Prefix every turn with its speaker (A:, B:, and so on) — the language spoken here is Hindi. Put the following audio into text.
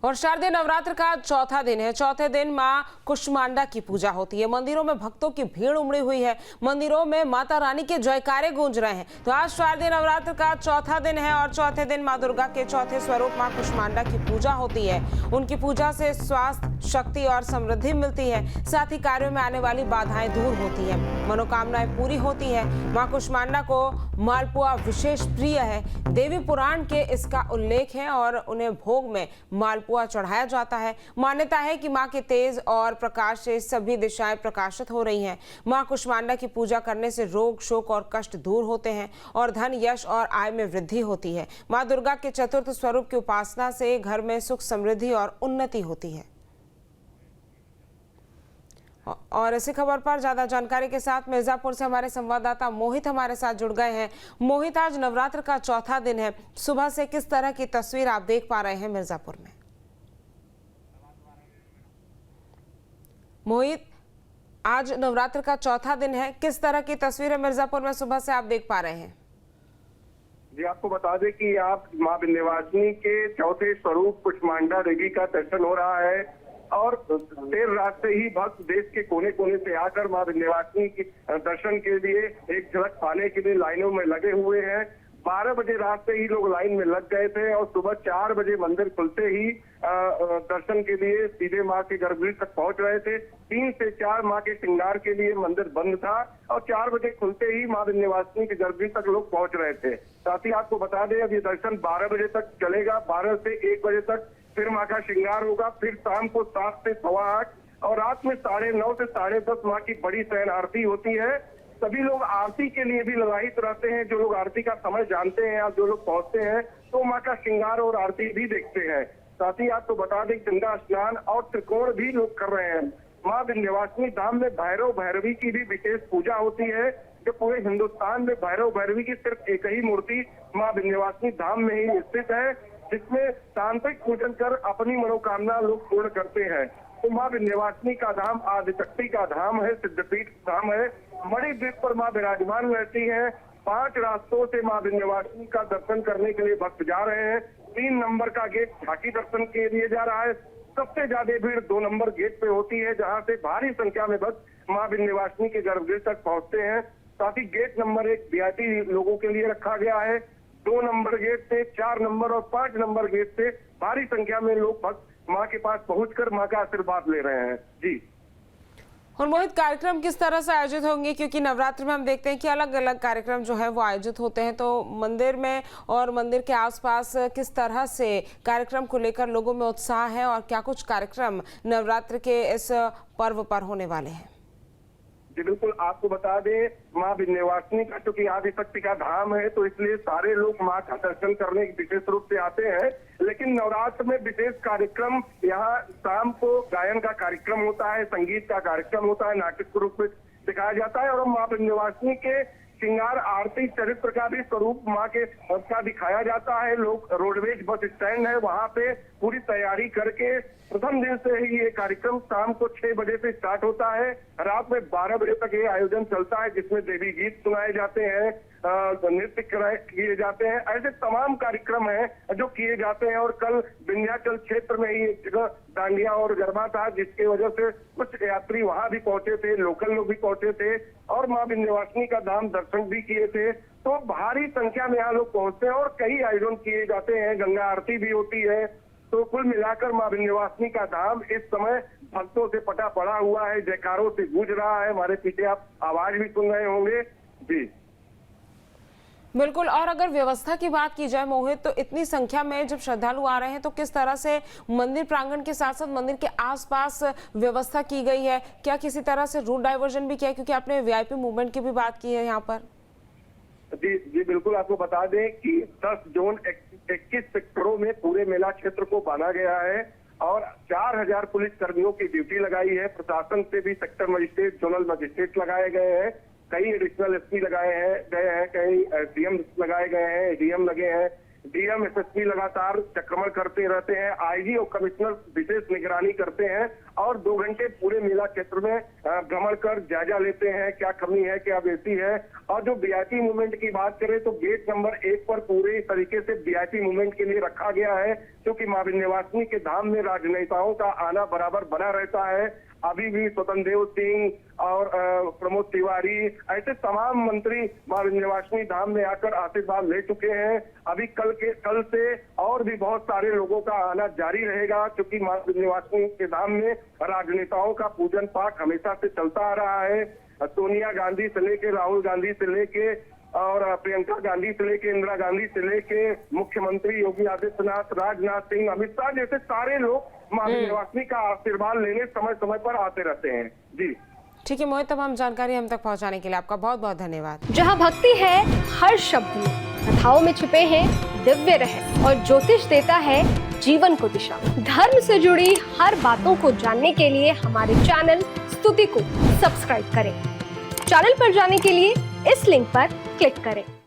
A: और शारदीय नवरात्र का चौथा दिन है। चौथे दिन मां कुष्मांडा की पूजा होती है। मंदिरों में भक्तों की भीड़ उमड़ी हुई है। मंदिरों में माता रानी के जयकारे गूंज रहे हैं। तो आज शारदीय नवरात्र का चौथा दिन है और चौथे दिन मां दुर्गा के चौथे स्वरूप मां कुष्मांडा की पूजा होती है। उनकी पूजा से स्वास्थ्य, शक्ति और समृद्धि मिलती है। साथ ही कार्यों में आने वाली बाधाएं दूर होती है, मनोकामनाएं पूरी होती है। मां कुष्मांडा को मालपुआ विशेष प्रिय है। देवी पुराण के इसका उल्लेख है और उन्हें भोग में मालपुआ चढ़ाया जाता है। मान्यता है कि मां के तेज और प्रकाश से सभी दिशाएं प्रकाशित हो रही हैं। मां कुष्मांडा की पूजा करने से रोग, शोक और कष्ट दूर होते हैं और धन, यश और आय में वृद्धि होती है। मां दुर्गा के चतुर्थ स्वरूप की उपासना से घर में सुख, समृद्धि और उन्नति होती है। और इसी खबर पर ज्यादा जानकारी के साथ मिर्जापुर से हमारे संवाददाता मोहित हमारे साथ जुड़ गए हैं। मोहित, आज नवरात्र का चौथा दिन है। सुबह से किस तरह की तस्वीर आप देख पा रहे हैं मिर्जापुर में? मोहित, आज नवरात्र का चौथा दिन है, किस तरह की तस्वीर है मिर्जापुर में सुबह से आप देख पा रहे हैं?
B: जी, आपको बता दें कि आप मां विंध्यवासिनी के चौथे स्वरूप कुष्मांडा देवी का दर्शन हो रहा है और देर रात से ही भक्त देश के कोने कोने से आकर मां विंध्यवासिनी के दर्शन के लिए एक झलक पाने के लिए लाइनों में लगे हुए हैं। 12 बजे रात से ही लोग लाइन में लग गए थे और सुबह 4 बजे मंदिर खुलते ही दर्शन के लिए सीधे मां के गर्भगृह तक पहुंच रहे थे। 3 से 4 मां के श्रृंगार के लिए मंदिर बंद था और 4 बजे खुलते ही मां विंध्यवासिनी के गर्भगृह तक लोग पहुंच रहे थे। साथ ही आपको बता दें, अब ये दर्शन 12 बजे तक चलेगा। 12 से 1 बजे तक फिर मां का श्रृंगार होगा। फिर शाम को 7 से 8:15 और रात में 9:30 से 10:30 मां की बड़ी शयन आरती होती है। सभी लोग आरती के लिए भी ललायित रहते हैं। जो लोग आरती का समय जानते हैं या जो लोग पहुंचते हैं तो मां का श्रृंगार और आरती भी देखते हैं। साथ ही आपको बता दें, गंगा स्नान और त्रिकोण भी लोग कर रहे हैं। मां विंध्यवासिनी धाम में भैरव भैरवी की भी विशेष पूजा होती है। जो पूरे हिंदुस्तान में भैरव भैरवी की सिर्फ एक ही मूर्ति मां विंध्यवासिनी धाम में ही स्थित है, जिसमें तांत्रिक पूजन कर अपनी मनोकामना लोग पूर्ण करते हैं। तो मां विंध्यवासिनी का धाम आदिशक्ति का धाम है, सिद्धपीठ धाम है। मणिद्वीप पर मां विराजमान रहती है। 5 रास्तों से मां विंध्यवासिनी का दर्शन करने के लिए भक्त जा रहे हैं। 3 नंबर का गेट झांकी दर्शन के लिए जा रहा है। सबसे ज्यादा भीड़ 2 नंबर गेट पे होती है, जहां से भारी संख्या में भक्त मां विंध्यवासिनी के गर्भगृह तक पहुंचते हैं। साथ ही गेट नंबर 1 वीआईपी लोगों के लिए रखा गया है। 2 नंबर गेट से, 4 नंबर और 5 नंबर गेट से भारी संख्या में लोग भक्त मां के पास पहुंचकर मां का आशीर्वाद ले रहे हैं। जी,
A: और मोहित, कार्यक्रम किस तरह से आयोजित होंगे? क्योंकि नवरात्र में हम देखते हैं कि अलग अलग कार्यक्रम जो है वो आयोजित होते हैं, तो मंदिर में और मंदिर के आसपास किस तरह से कार्यक्रम को लेकर लोगों में उत्साह है और क्या कुछ कार्यक्रम नवरात्र के इस पर्व पर होने वाले हैं?
B: जी बिल्कुल, आपको बता दें, मां विंध्यवासिनी का चूंकि आदिशक्ति का धाम है तो इसलिए सारे लोग मां का दर्शन करने विशेष रूप से आते हैं। लेकिन नवरात्र में विशेष कार्यक्रम, यहाँ शाम को गायन का कार्यक्रम होता है, संगीत का कार्यक्रम होता है, नाटक के रूप में दिखाया जाता है और मां विंध्यवासिनी के श्रृंगार, आरती, चरित्र का भी स्वरूप मां के का दिखाया जाता है। लोग रोडवेज बस स्टैंड है, वहां पे पूरी तैयारी करके प्रथम दिन से ही ये कार्यक्रम शाम को 6 बजे से स्टार्ट होता है। रात में 12 बजे तक ये आयोजन चलता है, जिसमें देवी गीत सुनाए जाते हैं, नृत्य किए जाते हैं। ऐसे तमाम कार्यक्रम हैं जो किए जाते हैं। और कल विंध्याचल क्षेत्र में ही एक जगह डांडिया और गरबा था, जिसकी वजह से कुछ यात्री वहां भी पहुंचे थे, लोकल लोग भी पहुंचे थे और मां विंध्यवासिनी का धाम दर्शन भी किए थे। तो भारी संख्या में यहाँ लोग पहुंचते हैं और कई आयोजन किए जाते हैं, गंगा आरती भी होती है। तो कुल मिलाकर मां विंध्यवासिनी का धाम इस समय भक्तों से पटा पड़ा हुआ है, जयकारों से गूंज रहा है। हमारे पीछे आप आवाज भी सुन रहे होंगे। जी
A: बिल्कुल। और अगर व्यवस्था की बात की जाए मोहित, तो इतनी संख्या में जब श्रद्धालु आ रहे हैं तो किस तरह से मंदिर प्रांगण के साथ साथ मंदिर के आसपास व्यवस्था की गई है? क्या किसी तरह से रूट डाइवर्जन भी किया है? क्योंकि आपने वीआईपी मूवमेंट की भी बात की है यहाँ पर।
B: जी बिल्कुल, आपको बता दें कि 10 जोन 21 सेक्टरों में पूरे मेला क्षेत्र को बांधा गया है और 4000 पुलिस कर्मियों की ड्यूटी लगाई है। प्रशासन से भी सेक्टर मजिस्ट्रेट, जोनल मजिस्ट्रेट लगाए गए हैं, कई एडिशनल एसपी लगाए गए हैं, कई डीएम लगाए गए हैं, एडीएम लगे हैं। डीएम, एसएसपी लगातार चक्रमण करते रहते हैं। आईजी और कमिश्नर विशेष निगरानी करते हैं और 2 घंटे पूरे मेला क्षेत्र में भ्रमण कर जायजा लेते हैं, क्या कमी है, क्या बेसी है। और जो वीआईपी मूवमेंट की बात करें तो गेट नंबर 1 पर पूरे तरीके से वीआईपी मूवमेंट के लिए रखा गया है, क्योंकि मां विंध्यवासिनी के धाम में राजनेताओं का आना बराबर बना रहता है। अभी भी स्वतंत्र देव सिंह और प्रमोद तिवारी ऐसे तमाम मंत्री मां विंध्यवासिनी धाम में आकर आशीर्वाद ले चुके हैं। अभी कल से और भी बहुत सारे लोगों का आना जारी रहेगा, क्योंकि मां विंध्यवासिनी के धाम में राजनेताओं का पूजन पाठ हमेशा से चलता आ रहा है। सोनिया गांधी से लेके, राहुल गांधी से लेके और प्रियंका गांधी से लेके, इंदिरा गांधी से लेके, मुख्यमंत्री योगी आदित्यनाथ, राजनाथ सिंह, अमित शाह जैसे सारे लोग मां विंध्यवासिनी का आशीर्वाद लेने समय समय पर आते रहते हैं। जी
A: ठीक है मोहित, तमाम जानकारी हम तक पहुंचाने के लिए आपका बहुत बहुत धन्यवाद।
C: जहां भक्ति है हर शब्द में, कथाओं में छिपे हैं दिव्य रहस्य और ज्योतिष देता है जीवन को दिशा। धर्म से जुड़ी हर बातों को जानने के लिए हमारे चैनल स्तुति को सब्सक्राइब करें। चैनल पर जाने के लिए इस लिंक पर क्लिक करें।